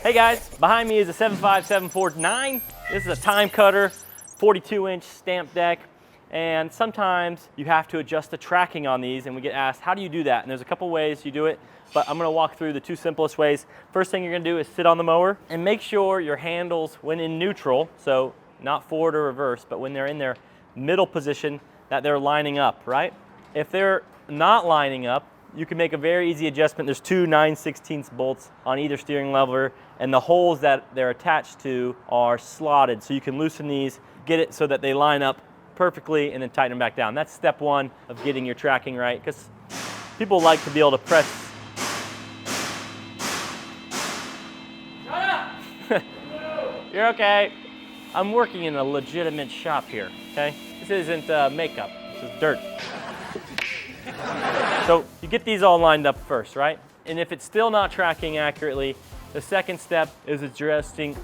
Hey guys, behind me is a 75749. This is a TimeCutter, 42-inch stamp deck, and sometimes you have to adjust the tracking on these, and we get asked, how do you do that? And there's a couple ways you do it, but I'm gonna walk through the two simplest ways. First thing you're gonna do is sit on the mower and make sure your handles, when in neutral, so not forward or reverse, but when they're in their middle position, that they're lining up, right? If they're not lining up, you can make a very easy adjustment. There's two 9/16 bolts on either steering lever, and the holes that they're attached to are slotted. So you can loosen these, get it so that they line up perfectly, and then tighten them back down. That's step one of getting your tracking right, because people like to be able to press. Shut up! You're okay. I'm working in a legitimate shop here, okay? This isn't makeup, this is dirt. So you get these all lined up first, right? And if it's still not tracking accurately, the second step is adjusting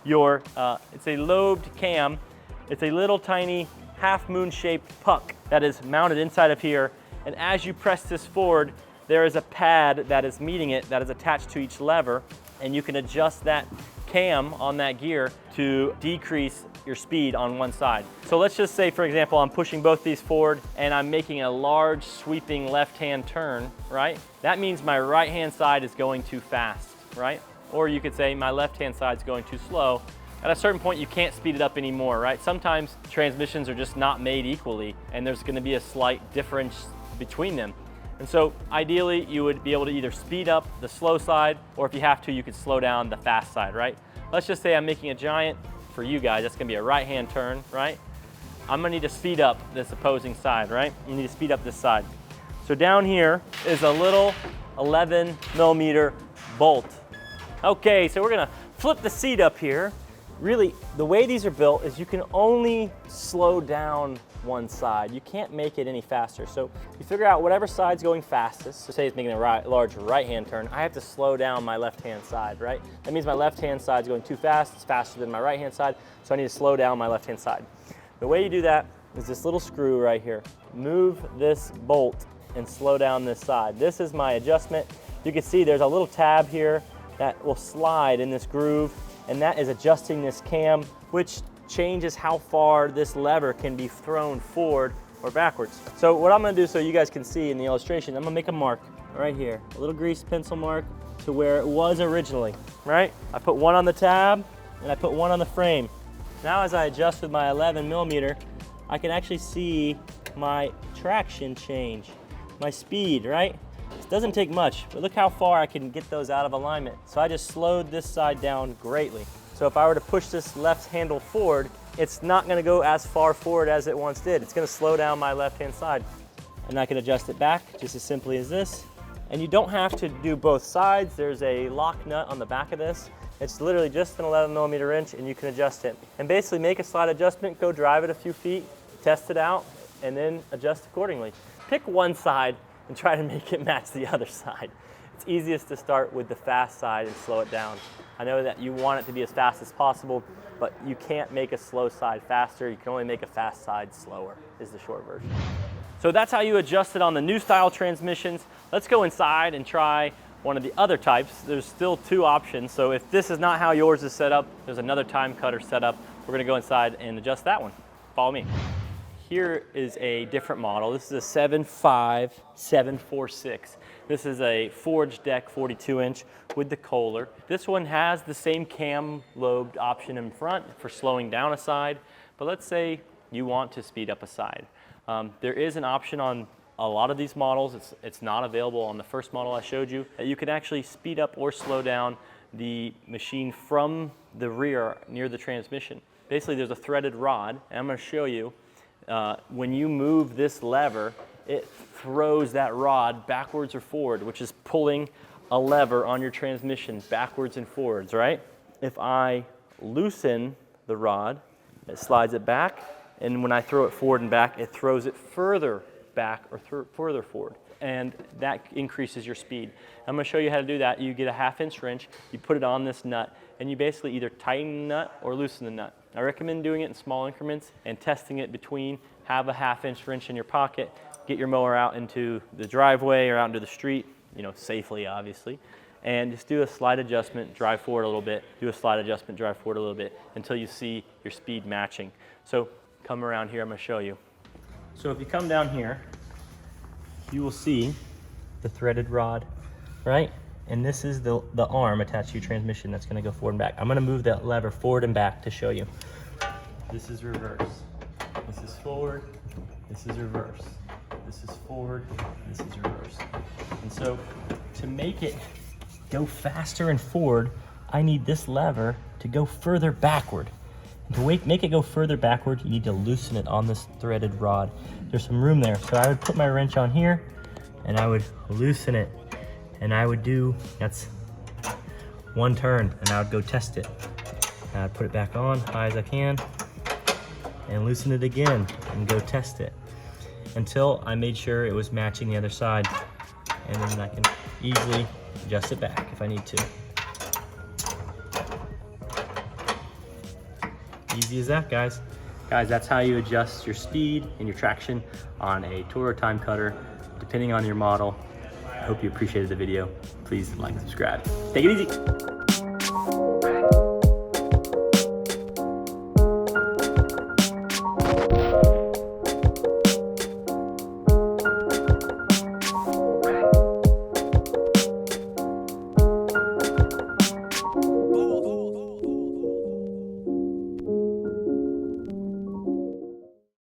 your, it's a lobed cam. It's a little tiny half moon shaped puck that is mounted inside of here. And as you press this forward, there is a pad that is meeting it that is attached to each lever, and you can adjust that cam on that gear to decrease your speed on one side. So let's just say, for example, I'm pushing both these forward and I'm making a large sweeping left-hand turn, right? That means my right-hand side is going too fast, right? Or you could say my left-hand side is going too slow. At a certain point, you can't speed it up anymore, right? Sometimes transmissions are just not made equally, and there's gonna be a slight difference between them. And so ideally, you would be able to either speed up the slow side, or if you have to, you could slow down the fast side, right? Let's just say I'm making a giant, for you guys, that's gonna be a right-hand turn, right? I'm gonna need to speed up this opposing side, right? You need to speed up this side. So down here is a little 11mm bolt. Okay, so we're gonna flip the seat up here. Really, the way these are built is you can only slow down one side. You can't make it any faster. So you figure out whatever side's going fastest. So say it's making a large right-hand turn, I have to slow down my left-hand side, right? That means my left-hand side's going too fast. It's faster than my right-hand side, so I need to slow down my left-hand side. The way you do that is this little screw right here. Move this bolt and slow down this side. This is my adjustment. You can see there's a little tab here that will slide in this groove, and that is adjusting this cam, which changes how far this lever can be thrown forward or backwards. So what I'm gonna do, so you guys can see in the illustration, I'm gonna make a mark right here, a little grease pencil mark to where it was originally, right? I put one on the tab and I put one on the frame. Now as I adjust with my 11mm, I can actually see my traction change, my speed, right? It doesn't take much, but look how far I can get those out of alignment. So I just slowed this side down greatly. So if I were to push this left handle forward, it's not gonna go as far forward as it once did. It's gonna slow down my left-hand side. And I can adjust it back just as simply as this. And you don't have to do both sides. There's a lock nut on the back of this. It's literally just an 11mm wrench, and you can adjust it. And basically make a slight adjustment, go drive it a few feet, test it out, and then adjust accordingly. Pick one side and try to make it match the other side. It's easiest to start with the fast side and slow it down. I know that you want it to be as fast as possible, but you can't make a slow side faster. You can only make a fast side slower, is the short version. So that's how you adjust it on the new style transmissions. Let's go inside and try one of the other types. There's still two options. So if this is not how yours is set up, there's another TimeCutter set up. We're gonna go inside and adjust that one. Follow me. Here is a different model. This is a 75746. This is a forged deck 42-inch with the Kohler. This one has the same cam lobed option in front for slowing down a side, but let's say you want to speed up a side. There is an option on a lot of these models. It's not available on the first model I showed you, that you can actually speed up or slow down the machine from the rear near the transmission. Basically, there's a threaded rod, and I'm gonna show you. When you move this lever, it throws that rod backwards or forward, which is pulling a lever on your transmission backwards and forwards, right? If I loosen the rod, it slides it back, and when I throw it forward and back, it throws it further back or further forward, and that increases your speed. I'm gonna show you how to do that. You get a 1/2" wrench, you put it on this nut, and you basically either tighten the nut or loosen the nut. I recommend doing it in small increments and testing it between. Have a 1/2" wrench in your pocket, get your mower out into the driveway or out into the street, you know, safely obviously, and just do a slight adjustment, drive forward a little bit, do a slight adjustment, drive forward a little bit until you see your speed matching. So come around here, I'm gonna show you. So if you come down here, you will see the threaded rod, right? And this is the arm attached to your transmission that's gonna go forward and back. I'm gonna move that lever forward and back to show you. This is reverse. This is forward, this is reverse. This is forward, this is reverse. And so to make it go faster and forward, I need this lever to go further backward. And to make it go further backward, you need to loosen it on this threaded rod. There's some room there. So I would put my wrench on here and I would loosen it. And I would do, that's one turn, and I would go test it. And I'd put it back on high as I can and loosen it again and go test it until I made sure it was matching the other side. And then I can easily adjust it back if I need to. Easy as that, guys. Guys, that's how you adjust your speed and your traction on a TORO TimeCutter, depending on your model. I hope you appreciated the video. Please like and subscribe. Take it easy.